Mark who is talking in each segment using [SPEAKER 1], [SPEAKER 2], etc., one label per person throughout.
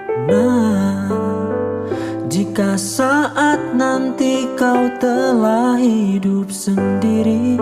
[SPEAKER 1] Nah, jika saat nanti kau telah hidup sendiri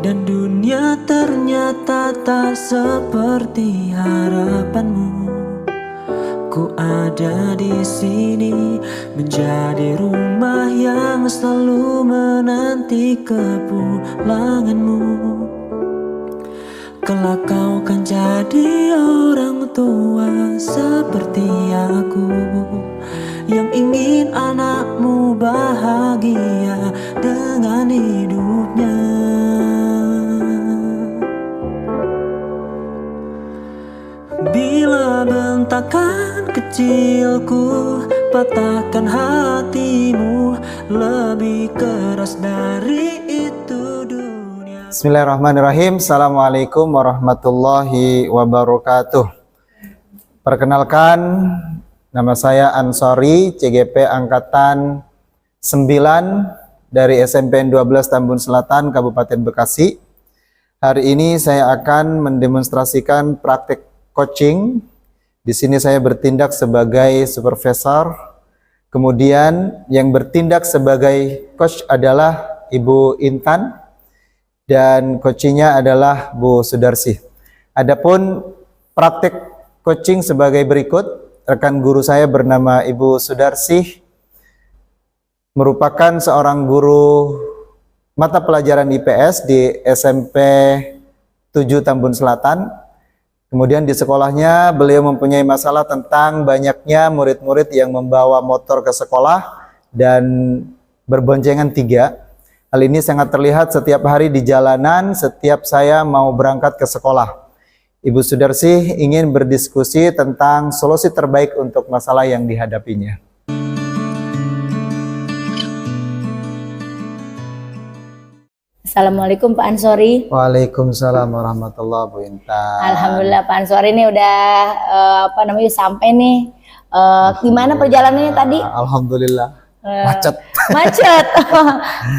[SPEAKER 1] dan dunia ternyata tak seperti harapanmu, ku ada di sini menjadi rumah yang selalu menanti kepulanganmu. Kelak kau kan jadi orang tua seperti aku, yang ingin anakmu bahagia dengan hidupnya. Bila bentakan kecilku patahkan hatimu, lebih keras dari itu dunia.
[SPEAKER 2] Bismillahirrahmanirrahim. Assalamualaikum warahmatullahi wabarakatuh. Perkenalkan, nama saya Ansori, CGP Angkatan 9 dari SMPN 12 Tambun Selatan, Kabupaten Bekasi. Hari ini saya akan mendemonstrasikan praktek coaching. Di sini saya bertindak sebagai supervisor. Kemudian yang bertindak sebagai coach adalah Ibu Intan dan coachingnya adalah Bu Sudarsi. Adapun praktek coaching sebagai berikut. Rekan guru saya bernama Ibu Sudarsi, merupakan seorang guru mata pelajaran IPS di SMP 7 Tambun Selatan. Kemudian di sekolahnya beliau mempunyai masalah tentang banyaknya murid-murid yang membawa motor ke sekolah dan berboncengan 3. Hal ini sangat terlihat setiap hari di jalanan setiap saya mau berangkat ke sekolah. Ibu Sudarsi ingin berdiskusi tentang solusi terbaik untuk masalah yang dihadapinya.
[SPEAKER 3] Assalamualaikum Pak Ansori.
[SPEAKER 2] Waalaikumsalam warahmatullahi wabarakatuh, Bu Intan.
[SPEAKER 3] Alhamdulillah Pak Ansori ini udah sampai nih. Gimana perjalanannya tadi?
[SPEAKER 2] Alhamdulillah. Macet.
[SPEAKER 3] Macet.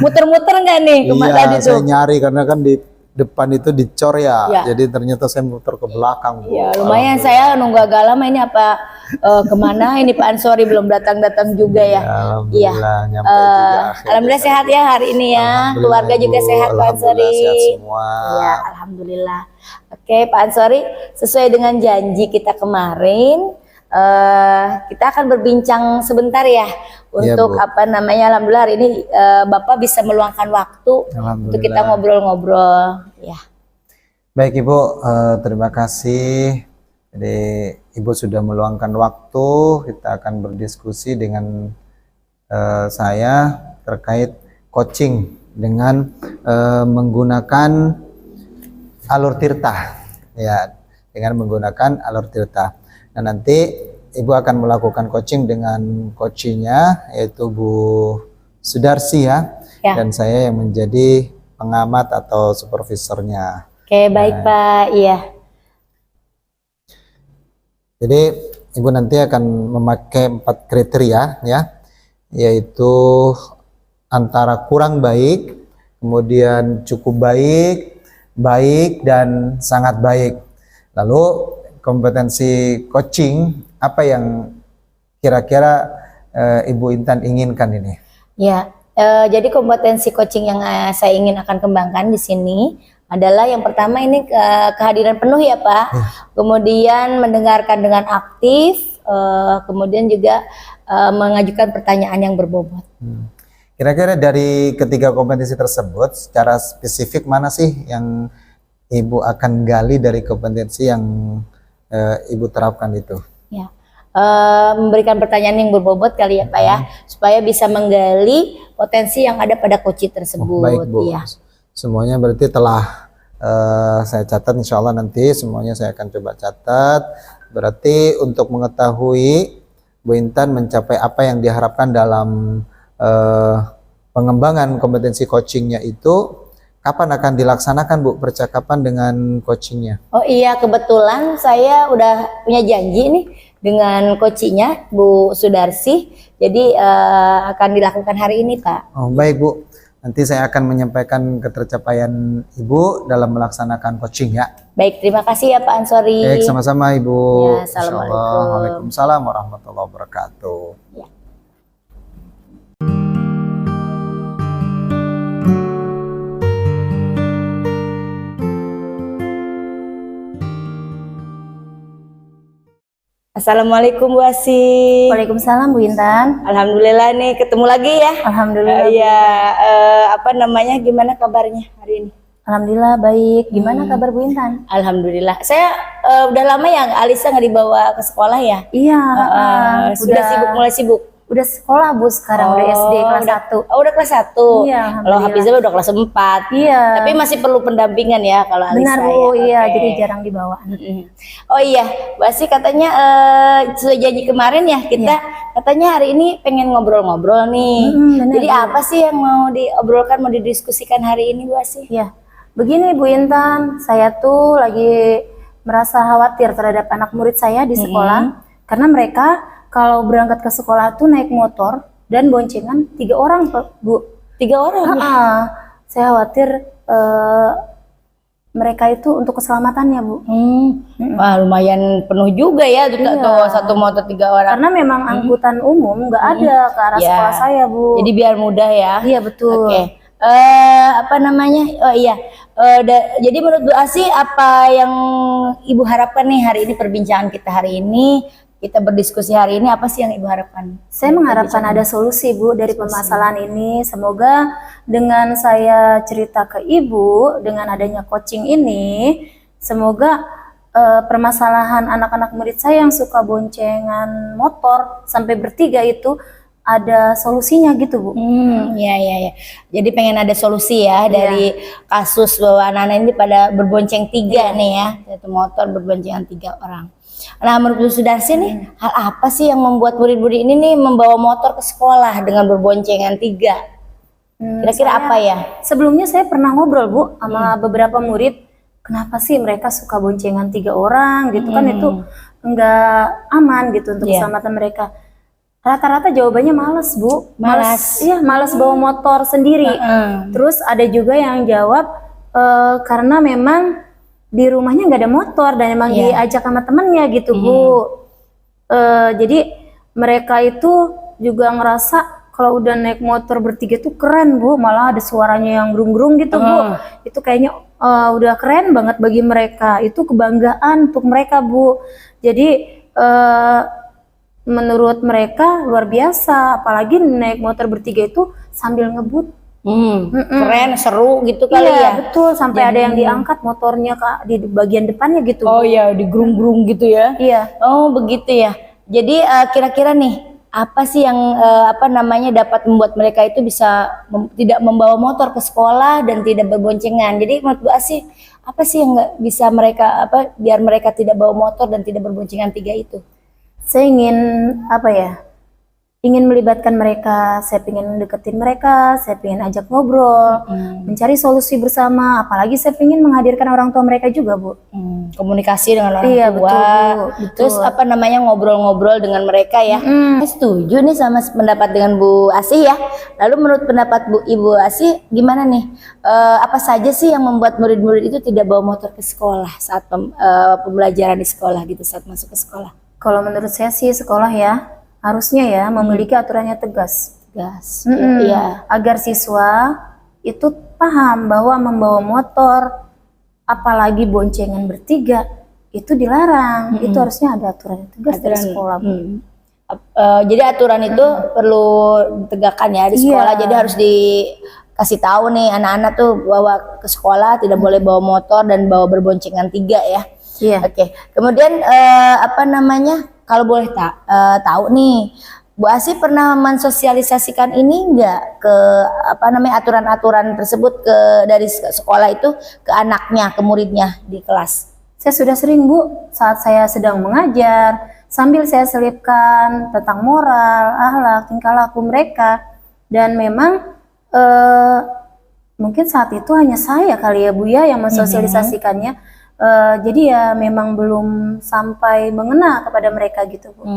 [SPEAKER 3] Muter-muter nggak nih
[SPEAKER 2] Iya,
[SPEAKER 3] tadi
[SPEAKER 2] saya
[SPEAKER 3] tuh?
[SPEAKER 2] nyari karena kan di depan itu dicor ya. Jadi ternyata saya muter ke belakang, Bu.
[SPEAKER 3] Ya lumayan, saya nunggu agak lama ini apa kemana ini Pak Ansori belum datang-datang juga ya.
[SPEAKER 2] Alhamdulillah nyampe juga akhirnya.
[SPEAKER 3] Alhamdulillah sehat ya hari ini ya. Keluarga juga sehat Pak Ansori.
[SPEAKER 2] Alhamdulillah sehat semua.
[SPEAKER 3] Ya, alhamdulillah. Oke Pak Ansori, sesuai dengan janji kita kemarin, kita akan berbincang sebentar ya untuk alhamdulillah hari ini Bapak bisa meluangkan waktu untuk kita ngobrol-ngobrol ya.
[SPEAKER 2] Baik Ibu, terima kasih. Jadi Ibu sudah meluangkan waktu, kita akan berdiskusi dengan saya terkait coaching dengan menggunakan alur tirta ya, dengan menggunakan alur tirta. Nah, nanti Ibu akan melakukan coaching dengan coachingnya yaitu Bu Sudarsi ya, dan saya yang menjadi pengamat atau supervisornya.
[SPEAKER 3] Oke, baik Pak, iya.
[SPEAKER 2] Jadi Ibu nanti akan memakai 4 kriteria ya, yaitu antara kurang baik, kemudian cukup baik, baik, dan sangat baik. Lalu kompetensi coaching apa yang kira-kira Ibu Intan inginkan ini? Ya,
[SPEAKER 3] jadi kompetensi coaching yang saya ingin akan kembangkan di sini adalah yang pertama ini kehadiran penuh ya Pak. Kemudian mendengarkan dengan aktif, kemudian juga mengajukan pertanyaan yang berbobot.
[SPEAKER 2] Kira-kira dari ketiga kompetensi tersebut, secara spesifik mana sih yang Ibu akan gali dari kompetensi yang Ibu terapkan itu?
[SPEAKER 3] Ya, memberikan pertanyaan yang berbobot kali ya Pak ya, supaya bisa menggali potensi yang ada pada coach tersebut.
[SPEAKER 2] Baik Bu,
[SPEAKER 3] ya.
[SPEAKER 2] Semuanya berarti telah saya catat, insya Allah nanti semuanya saya akan coba catat. Berarti untuk mengetahui Bu Intan mencapai apa yang diharapkan dalam pengembangan kompetensi coachingnya itu, kapan akan dilaksanakan Bu percakapan dengan coachingnya?
[SPEAKER 3] Oh iya, kebetulan saya udah punya janji nih dengan coachingnya Bu Sudarsi. Jadi akan dilakukan hari ini Pak.
[SPEAKER 2] Oh baik Bu. Nanti saya akan menyampaikan ketercapaian Ibu dalam melaksanakan coaching ya.
[SPEAKER 3] Baik, terima kasih ya Pak Ansori.
[SPEAKER 2] Baik, sama-sama Ibu.
[SPEAKER 3] Ya, assalamualaikum.
[SPEAKER 2] Insyaallah. Waalaikumsalam warahmatullahi wabarakatuh.
[SPEAKER 3] Ya. Assalamualaikum Bu Asih.
[SPEAKER 4] Waalaikumsalam Bu Intan.
[SPEAKER 3] Alhamdulillah nih ketemu lagi ya.
[SPEAKER 4] Alhamdulillah.
[SPEAKER 3] Iya, apa namanya? Gimana kabarnya hari ini?
[SPEAKER 4] Alhamdulillah baik. Gimana kabar Bu Intan?
[SPEAKER 3] Alhamdulillah. Saya udah lama ya Alisa nggak dibawa ke sekolah ya.
[SPEAKER 4] Iya.
[SPEAKER 3] Sudah sibuk, mulai sibuk.
[SPEAKER 4] Udah sekolah Bu sekarang, udah SD kelas 1.
[SPEAKER 3] Udah kelas 1.
[SPEAKER 4] Iya,
[SPEAKER 3] Kalau Hafizah udah kelas 4.
[SPEAKER 4] Iya.
[SPEAKER 3] Tapi masih perlu pendampingan ya kalau Alisa.
[SPEAKER 4] Benar Bu,
[SPEAKER 3] ya.
[SPEAKER 4] iya.
[SPEAKER 3] Oke.
[SPEAKER 4] Jadi jarang dibawa.
[SPEAKER 3] Oh iya, Bu Asih katanya sesuai janji kemarin ya kita katanya hari ini pengen ngobrol-ngobrol nih.
[SPEAKER 4] benar,
[SPEAKER 3] Jadi apa sih yang mau diobrolkan, mau didiskusikan hari ini Bu Asih?
[SPEAKER 4] Iya. Begini Bu Intan, saya tuh lagi merasa khawatir terhadap anak murid saya di sekolah karena mereka kalau berangkat ke sekolah tuh naik motor dan boncengan 3 orang Bu.
[SPEAKER 3] 3 orang.
[SPEAKER 4] Saya khawatir mereka itu untuk keselamatannya Bu.
[SPEAKER 3] Wah, lumayan penuh juga ya tuh, tuh satu motor 3 orang.
[SPEAKER 4] Karena memang angkutan umum nggak ada ke arah sekolah saya Bu.
[SPEAKER 3] Jadi biar mudah ya.
[SPEAKER 4] Iya betul.
[SPEAKER 3] Oke. Apa namanya? Oh iya. Jadi menurut Bu Asih apa yang Ibu harapkan nih hari ini, perbincangan kita hari ini, kita berdiskusi hari ini, apa sih yang Ibu harapkan?
[SPEAKER 4] Saya mengharapkan ada solusi Bu dari permasalahan ini. Semoga dengan saya cerita ke Ibu, dengan adanya coaching ini, semoga permasalahan anak-anak murid saya yang suka boncengan motor sampai bertiga itu ada solusinya gitu Bu.
[SPEAKER 3] Iya. Jadi pengen ada solusi ya dari kasus bahwa anak-anak ini pada berbonceng 3 nih ya, satu motor berboncengan 3 orang. Nah, menurut Bu Sudarsi nih, hal apa sih yang membuat murid-murid ini nih membawa motor ke sekolah dengan berboncengan 3? Kira-kira apa ya?
[SPEAKER 4] Sebelumnya saya pernah ngobrol Bu sama beberapa murid, kenapa sih mereka suka boncengan 3 orang gitu kan, itu enggak aman gitu untuk keselamatan mereka. Rata-rata jawabannya males Bu. Iya, males bawa motor sendiri. Terus ada juga yang jawab karena memang di rumahnya nggak ada motor dan emang diajak sama temennya gitu Bu. Jadi mereka itu juga ngerasa kalau udah naik motor bertiga tuh keren Bu, malah ada suaranya yang gerung-gerung gitu Bu. Itu kayaknya udah keren banget bagi mereka, itu kebanggaan untuk mereka Bu. Jadi menurut mereka luar biasa, apalagi naik motor bertiga itu sambil ngebut.
[SPEAKER 3] Keren, seru gitu kali ya.
[SPEAKER 4] Betul, sampai ada yang diangkat motornya di bagian depannya gitu.
[SPEAKER 3] Oh iya, digerung-gerung gitu ya.
[SPEAKER 4] Iya.
[SPEAKER 3] Oh begitu ya. Jadi kira-kira nih apa sih yang apa namanya dapat membuat mereka itu bisa tidak membawa motor ke sekolah dan tidak berboncengan. Jadi menurut Bu Asih apa sih yang nggak bisa mereka biar mereka tidak bawa motor dan tidak berboncengan 3 itu?
[SPEAKER 4] Saya ingin ingin melibatkan mereka, saya ingin deketin mereka, saya ingin ajak ngobrol, mencari solusi bersama, apalagi saya ingin menghadirkan orang tua mereka juga Bu.
[SPEAKER 3] Komunikasi dengan orang tua.
[SPEAKER 4] Betul, betul.
[SPEAKER 3] Terus apa namanya ngobrol-ngobrol dengan mereka ya. Saya setuju nih sama pendapat dengan Bu Asih ya. Lalu menurut pendapat Ibu Asih gimana nih? Apa saja sih yang membuat murid-murid itu tidak bawa motor ke sekolah saat pembelajaran di sekolah gitu, saat masuk ke sekolah?
[SPEAKER 4] Kalau menurut saya sih sekolah ya harusnya ya memiliki aturannya tegas.
[SPEAKER 3] Iya.
[SPEAKER 4] Agar siswa itu paham bahwa membawa motor apalagi boncengan bertiga itu dilarang. Itu harusnya ada aturan tegas dari sekolah.
[SPEAKER 3] Jadi aturan itu perlu ditegakkan ya di sekolah. Jadi harus dikasih tahu nih anak-anak tuh bawa ke sekolah tidak boleh bawa motor dan bawa berboncengan 3 ya.
[SPEAKER 4] Iya.
[SPEAKER 3] Oke. Kemudian apa namanya? Kalau boleh tahu nih, Bu Asih pernah mensosialisasikan ini enggak ke apa namanya aturan-aturan tersebut dari sekolah itu ke anaknya, ke muridnya di kelas?
[SPEAKER 4] Saya sudah sering Bu, saat saya sedang mengajar, sambil saya selipkan tentang moral, akhlak, tingkah laku mereka, dan memang mungkin saat itu hanya saya kali ya Bu ya yang mensosialisasikannya. Jadi ya memang belum sampai mengena kepada mereka gitu Bu.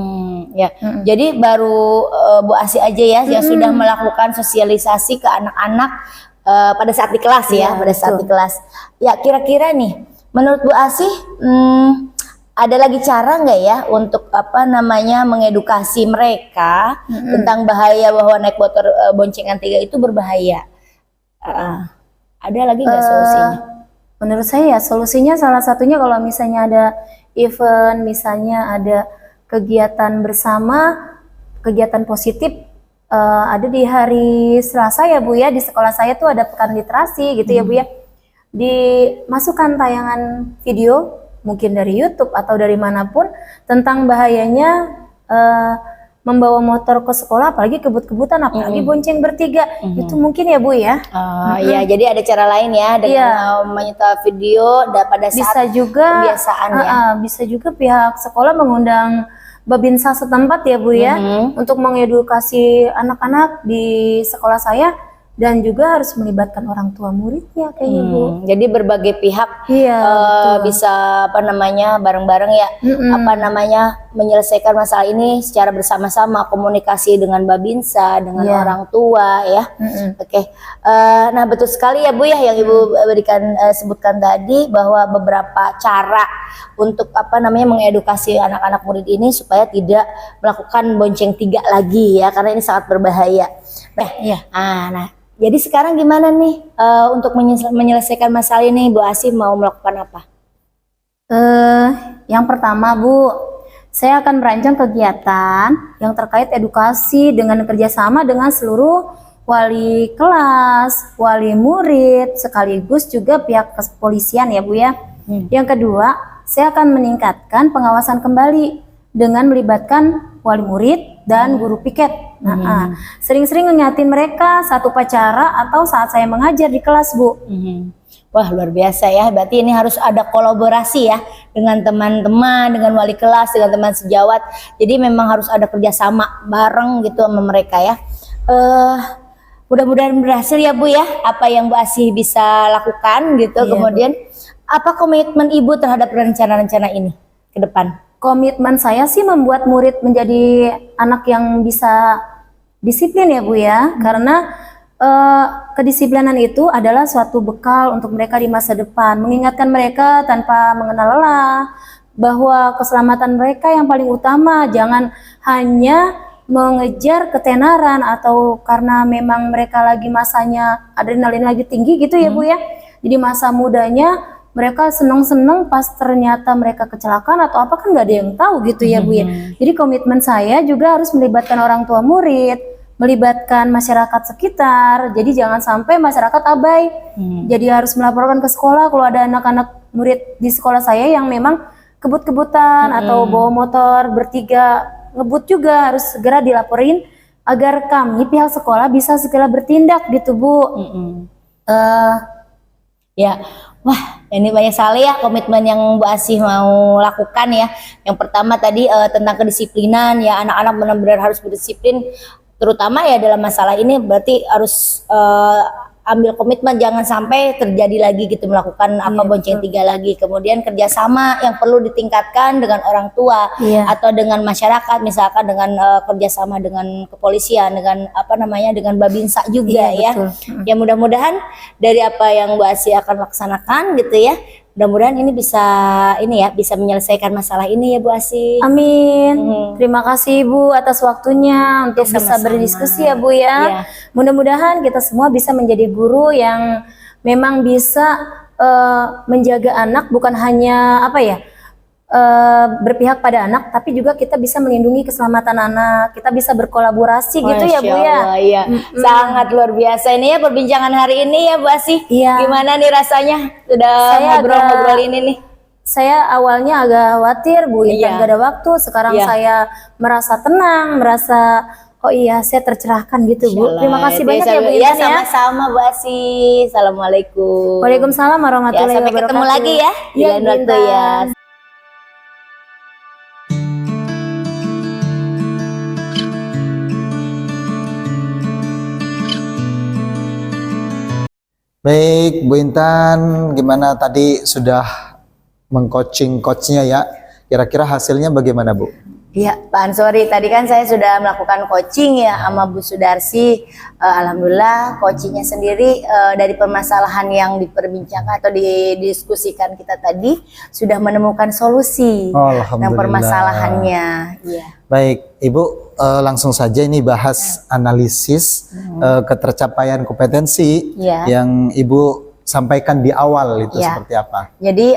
[SPEAKER 3] Ya. Jadi baru Bu Asih aja ya yang sudah melakukan sosialisasi ke anak-anak pada saat di kelas ya, pada saat di kelas. Ya, kira-kira nih, menurut Bu Asih, ada lagi cara nggak ya untuk apa namanya mengedukasi mereka tentang bahaya bahwa naik motor boncengan 3 itu berbahaya? Ada lagi nggak solusinya?
[SPEAKER 4] Menurut saya ya solusinya salah satunya kalau misalnya ada event, misalnya ada kegiatan bersama, kegiatan positif, ada di hari Selasa ya Bu ya, di sekolah saya tuh ada pekan literasi gitu ya Bu ya, dimasukkan tayangan video mungkin dari YouTube atau dari manapun tentang bahayanya membawa motor ke sekolah, apalagi kebut-kebutan, apalagi bonceng bertiga, itu mungkin ya Bu ya.
[SPEAKER 3] Iya, jadi ada cara lain ya dengan menyetel video pada saat
[SPEAKER 4] bisa juga
[SPEAKER 3] kebiasaan ya.
[SPEAKER 4] Bisa juga pihak sekolah mengundang Babinsa setempat ya Bu ya, untuk mengedukasi anak-anak di sekolah saya, dan juga harus melibatkan orang tua muridnya kayaknya Bu.
[SPEAKER 3] Jadi berbagai pihak
[SPEAKER 4] betul.
[SPEAKER 3] bisa apa namanya bareng-bareng ya, apa namanya menyelesaikan masalah ini secara bersama-sama, komunikasi dengan Babinsa, dengan orang tua ya. Oke. Nah betul sekali ya Bu ya yang Ibu berikan sebutkan tadi, bahwa beberapa cara untuk apa namanya mengedukasi anak-anak murid ini supaya tidak melakukan bonceng 3 lagi ya, karena ini sangat berbahaya. Nah, jadi sekarang gimana nih untuk menyelesaikan masalah ini, Bu Asih mau melakukan apa?
[SPEAKER 4] Yang pertama Bu, saya akan merancang kegiatan yang terkait edukasi dengan kerjasama dengan seluruh wali kelas, wali murid, sekaligus juga pihak kepolisian ya Bu ya. Yang kedua, saya akan meningkatkan pengawasan kembali dengan melibatkan wali murid dan guru piket. Sering-sering ngingatin mereka saat upacara atau saat saya mengajar di kelas Bu.
[SPEAKER 3] Wah luar biasa ya, berarti ini harus ada kolaborasi ya dengan teman-teman, dengan wali kelas, dengan teman sejawat. Jadi memang harus ada kerjasama bareng gitu sama mereka ya. Mudah-mudahan berhasil ya Bu ya, apa yang Bu Asih bisa lakukan gitu. Kemudian apa komitmen Ibu terhadap rencana-rencana ini ke depan?
[SPEAKER 4] Komitmen saya sih membuat murid menjadi anak yang bisa disiplin ya Bu ya, karena kedisiplinan itu adalah suatu bekal untuk mereka di masa depan, mengingatkan mereka tanpa mengenal lelah bahwa keselamatan mereka yang paling utama, jangan hanya mengejar ketenaran atau karena memang mereka lagi masanya adrenalin lagi tinggi gitu ya Bu ya. Jadi masa mudanya mereka seneng-seneng, pas ternyata mereka kecelakaan atau apa kan nggak ada yang tahu gitu ya Bu ya. Jadi komitmen saya juga harus melibatkan orang tua murid, melibatkan masyarakat sekitar. Jadi jangan sampai masyarakat abai. Jadi harus melaporkan ke sekolah kalau ada anak-anak murid di sekolah saya yang memang kebut-kebutan atau bawa motor bertiga ngebut, juga harus segera dilaporin agar kami pihak sekolah bisa segera bertindak gitu Bu.
[SPEAKER 3] Ya, wah ini banyak sekali ya komitmen yang Bu Asih mau lakukan ya. Yang pertama tadi tentang kedisiplinan ya, anak-anak benar-benar harus berdisiplin, terutama ya dalam masalah ini berarti harus ambil komitmen jangan sampai terjadi lagi gitu melakukan bonceng 3 lagi. Kemudian kerjasama yang perlu ditingkatkan dengan orang tua atau dengan masyarakat, misalkan dengan kerjasama dengan kepolisian, dengan dengan Babinsa juga ya. Ya mudah-mudahan dari apa yang Bu Asih akan laksanakan gitu ya, mudah-mudahan ini bisa bisa menyelesaikan masalah ini ya Bu Asih.
[SPEAKER 4] Amin. Terima kasih Bu atas waktunya untuk bisa berdiskusi ya Bu ya. Mudah-mudahan kita semua bisa menjadi guru yang memang bisa menjaga anak, bukan hanya berpihak pada anak, tapi juga kita bisa melindungi keselamatan anak. Kita bisa berkolaborasi gitu ya Bu ya.
[SPEAKER 3] Iya. Sangat luar biasa ini ya perbincangan hari ini ya Bu Asih. Gimana nih rasanya sudah ngobrol-ngobrol ini nih?
[SPEAKER 4] Saya awalnya agak khawatir Bu, gak ada waktu. Sekarang saya merasa tenang, merasa saya tercerahkan gitu Bu. Terima kasih banyak ya Bu.
[SPEAKER 3] Ya sama-sama Bu Asih. Assalamualaikum.
[SPEAKER 4] Waalaikumsalam warahmatullahi wabarakatuh.
[SPEAKER 3] Sampai ketemu lagi ya di lain waktu ya.
[SPEAKER 2] Baik Bu Intan, gimana tadi sudah mengcoaching coachnya ya. Kira-kira hasilnya bagaimana Bu?
[SPEAKER 3] Iya, Pak Ansori, tadi kan saya sudah melakukan coaching ya sama Bu Sudarsi. Alhamdulillah, coachingnya sendiri dari permasalahan yang diperbincangkan atau didiskusikan kita tadi sudah menemukan solusi
[SPEAKER 2] Alhamdulillah.
[SPEAKER 3] dan permasalahannya. Iya.
[SPEAKER 2] Baik, Ibu langsung saja ini bahas analisis ketercapaian kompetensi
[SPEAKER 3] Ya.
[SPEAKER 2] yang Ibu sampaikan di awal itu
[SPEAKER 3] Ya.
[SPEAKER 2] seperti apa?
[SPEAKER 3] Jadi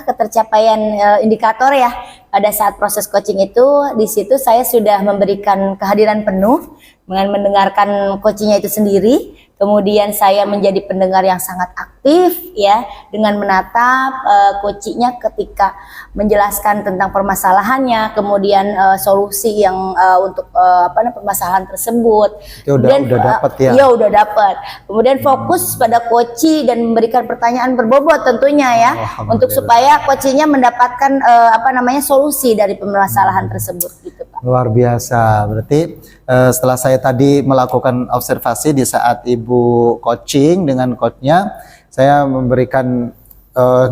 [SPEAKER 3] ketercapaian indikator ya pada saat proses coaching itu, di situ saya sudah memberikan kehadiran penuh dengan mendengarkan coachingnya itu sendiri. Kemudian saya menjadi pendengar yang sangat aktif ya dengan menatap coachingnya ketika menjelaskan tentang permasalahannya, kemudian solusi yang untuk permasalahan tersebut.
[SPEAKER 2] Itu udah dapat ya?
[SPEAKER 3] Iya udah dapat. Kemudian fokus pada coaching dan memberikan pertanyaan berbobot tentunya ya, untuk supaya coachingnya mendapatkan solusi dari permasalahan tersebut gitu Pak.
[SPEAKER 2] Luar biasa. Berarti setelah saya tadi melakukan observasi di saat Ibu coaching dengan coachnya, saya memberikan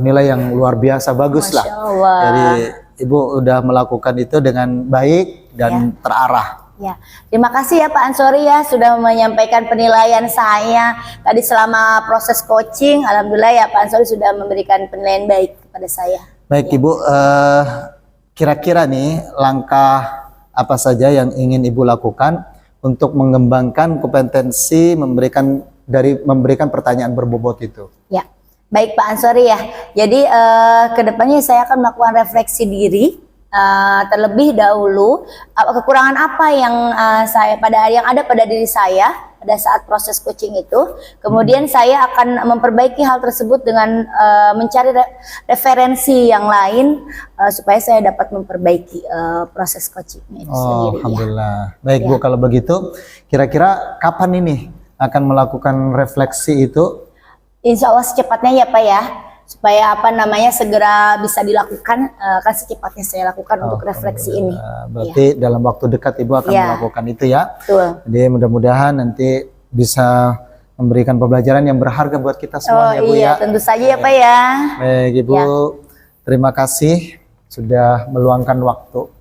[SPEAKER 2] nilai yang luar biasa bagus lah.
[SPEAKER 3] Masya Allah.
[SPEAKER 2] Jadi Ibu udah melakukan itu dengan baik dan terarah.
[SPEAKER 3] Ya, terima kasih ya Pak Ansori ya sudah menyampaikan penilaian saya tadi selama proses coaching. Alhamdulillah ya Pak Ansori sudah memberikan penilaian baik kepada saya.
[SPEAKER 2] Baik Ibu, kira-kira nih langkah apa saja yang ingin Ibu lakukan untuk mengembangkan kompetensi memberikan pertanyaan berbobot itu?
[SPEAKER 3] Ya, baik Pak Ansori ya. Jadi kedepannya saya akan melakukan refleksi diri. Terlebih dahulu kekurangan apa yang yang ada pada diri saya pada saat proses coaching itu, kemudian saya akan memperbaiki hal tersebut dengan mencari referensi yang lain supaya saya dapat memperbaiki proses coachingnya itu sendiri.
[SPEAKER 2] Alhamdulillah. Baik
[SPEAKER 3] Ya.
[SPEAKER 2] Bu, kalau begitu kira-kira kapan ini akan melakukan refleksi itu?
[SPEAKER 3] Insya Allah secepatnya ya Pak ya, supaya segera bisa dilakukan, kan secepatnya saya lakukan untuk refleksi ini.
[SPEAKER 2] Berarti dalam waktu dekat Ibu akan
[SPEAKER 3] Ya.
[SPEAKER 2] melakukan itu ya.
[SPEAKER 3] Betul.
[SPEAKER 2] Jadi mudah-mudahan nanti bisa memberikan pembelajaran yang berharga buat kita semua ya Bu
[SPEAKER 3] iya,
[SPEAKER 2] ya.
[SPEAKER 3] tentu saja ya Pak ya.
[SPEAKER 2] Baik Ibu, terima kasih sudah meluangkan waktu.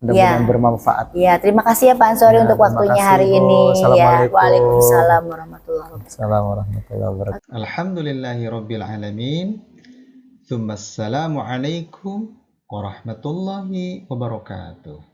[SPEAKER 2] Mudah-mudahan bermanfaat.
[SPEAKER 3] Ya, terima kasih ya Pak Ansori untuk
[SPEAKER 2] terima
[SPEAKER 3] waktunya
[SPEAKER 2] kasih,
[SPEAKER 3] hari
[SPEAKER 2] Bu.
[SPEAKER 3] ini. Ya,
[SPEAKER 2] Assalamualaikum.
[SPEAKER 3] Waalaikumsalam warahmatullahi wabarakatuh.
[SPEAKER 2] Assalamualaikum warahmatullahi wabarakatuh.
[SPEAKER 5] Alhamdulillahirrabbilalamin. Thumma assalamualaikum warahmatullahi wabarakatuh.